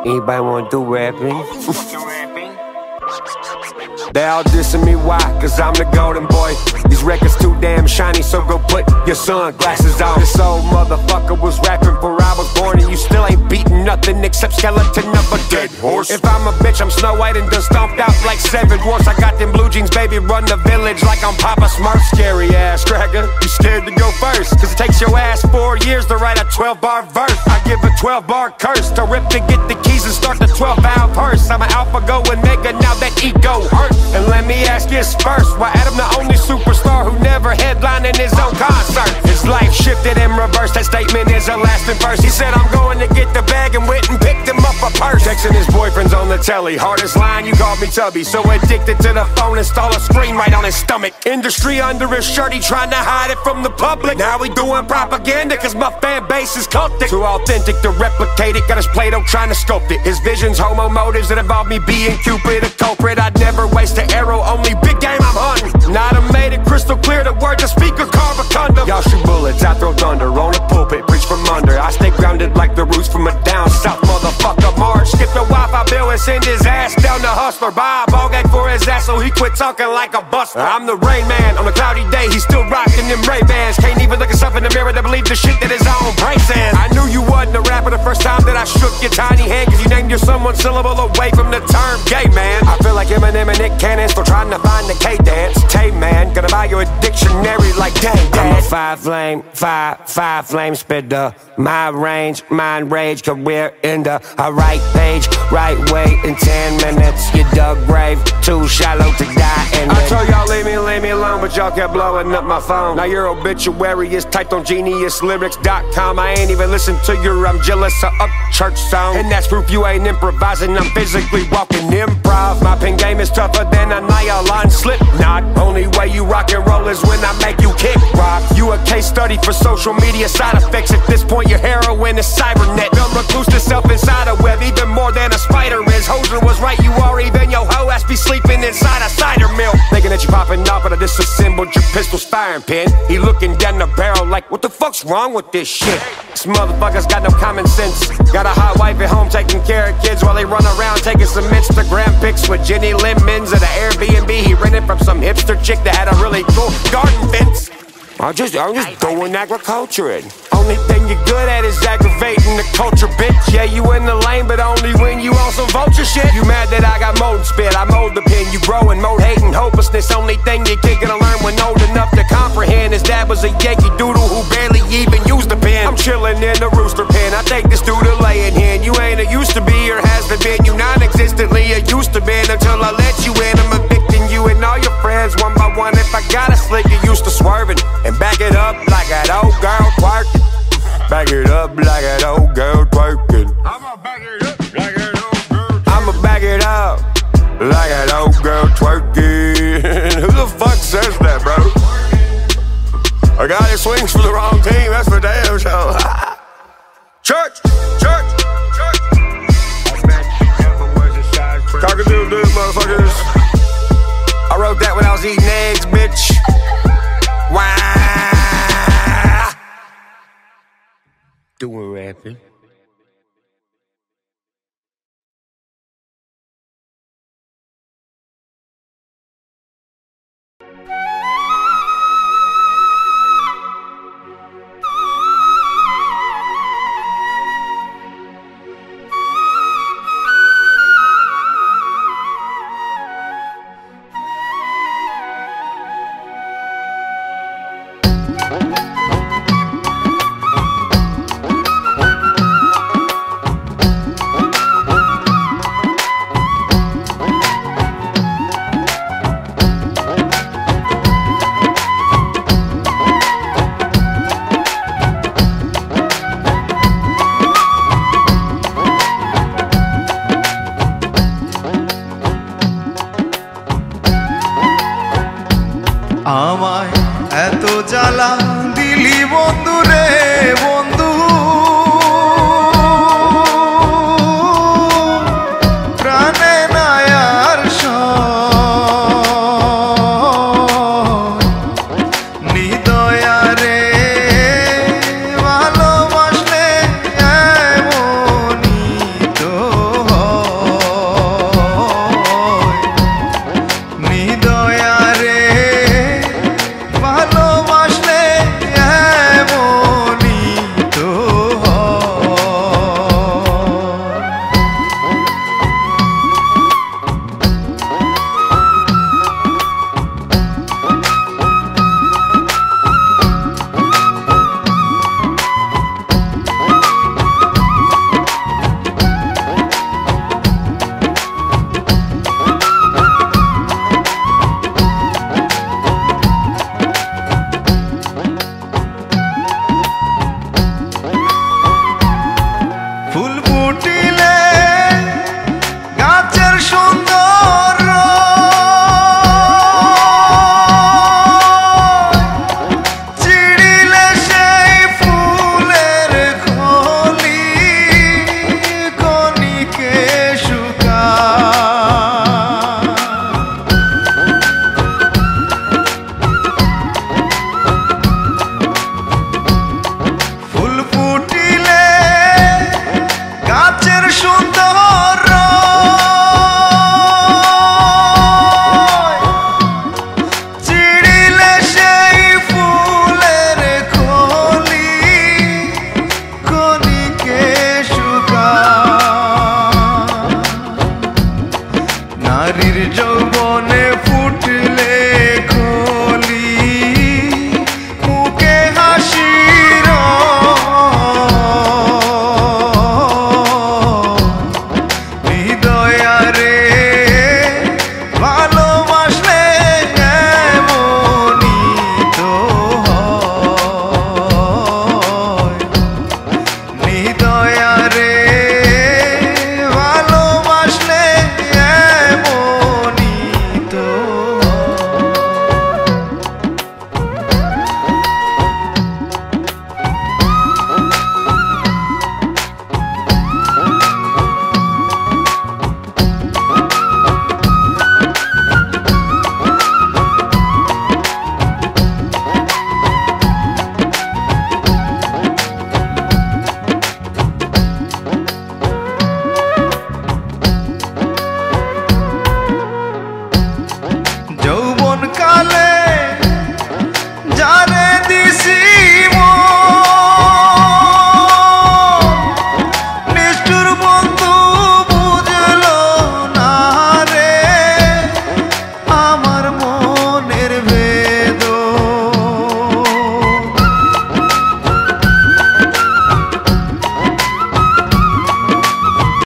Anybody wanna do rapping? They all dissing me, why? Cause I'm the golden boy. These records too damn shiny, so go put your sunglasses on. This old motherfucker was rapping before I was born, and you still ain't beating nothing except skeleton of a dead horse. If I'm a bitch, I'm Snow White and done stomped out like 7 dwarfs. I got them blue jeans, baby, run the village like I'm Papa Smurf. Scary ass cracker, you scared to go first, cause it takes your ass 4 years to write a 12-bar verse. I give a 12-bar curse to rip to get the keys and start the 12-valve purse. I'm an alpha go and mega, now that ego hurts. And let me ask this first, why Adam the only superstar who never headlined in his own concert? His life shifted in reverse, that statement is a lasting verse. He said I'm going to get the bag and went and picked him up a purse. Texting his boyfriend's on the telly, hardest line, you called me Tubby. So addicted to the phone, install a screen right on his stomach. Industry under his shirt, he trying to hide it from the public. Now he doing propaganda cause my fan base is cultic. Too authentic to replicate it, got his Play-Doh trying to sculpt it. His vision's homo motives that involve me being Cupid, a culprit. I'd never waste an arrow, only big game I'm hunting. Now I made it crystal clear, the words of speaker carve a condom. Y'all shoot bullets, I throw thunder on a pulpit, preach from under. I stay grounded like the roots from a down south motherfucker March. Skip the Wi-Fi bill and send his ass down to Hustler. Buy a ball gag for his ass so he quit talking like a buster. I'm the Rain Man, on a cloudy day he's still rocking them Ray-Bans. Can't even look himself in the mirror to believe the shit that his own brain says. I knew you wasn't a rapper the first time that I shook your tiny hand, cause you named your son one syllable away from the term gay man. I feel like Eminem and Nick Cannon still trying to find the K-dance. Tay man, gonna buy you a dictionary like dang dad. I'm a five flame spitter. My range, mind rage, career ender. A right page, right way in 10 minutes. You dug grave, too shallow to die in it. I told y'all leave me alone, but y'all kept blowing up my phone. Now your obituary is typed on geniuslyrics.com. I ain't even listened to your I'm jealous of up church song. And that's proof you ain't improvising, I'm physically walking improv. My pen game is tougher than a nylon slip knot. Only way you rock and roll is when I make you kick rock. You a case study for social media side effects. At this point your heroin is cybernet. Dumb recluse yourself inside a web, even more than a spider is. Hoser was right, you are even your hoe ass be sleeping inside a cider mill. Thinking that you popping off, but I disassembled your pistol's firing pin. He looking down the barrel like, what the fuck's wrong with this shit? This motherfucker's got no common sense. Got a hot wife at home taking care of kids while they run around taking some Instagram pics with Jenny Lemons at an Airbnb he rented from some hipster chick that had a really cool garden fence. I'm just doing agriculture. Only thing you're good at is aggravating the culture, bitch. Yeah, you in the lane, but only when you on some vulture shit. You mad that I got mold spit, I mold the pen. You growing mode hating hopelessness. Only thing you kid gonna learn when old enough to comprehend is dad was a Yankee Doodle who barely even used the pen. I'm chilling in the rooster pen, I take this dude to lay in hen. You ain't a used to be or has been. You non-existently a used to been until I let you in. I'm evicting you and all your friends one by one. If I got a slick, you used to swerving and back it up like that old girl twerking. Back it up like that old girl twerking. I'ma back it up like that old girl. I'ma back it up like that old girl twerking. Who the fuck says that, bro? A guy that swings for the wrong team, that's for damn sure. Church. Cock-a-doodle-doo, motherfuckers. I wrote that when I was eating eggs, bitch. Wow. Doing rapping. Fool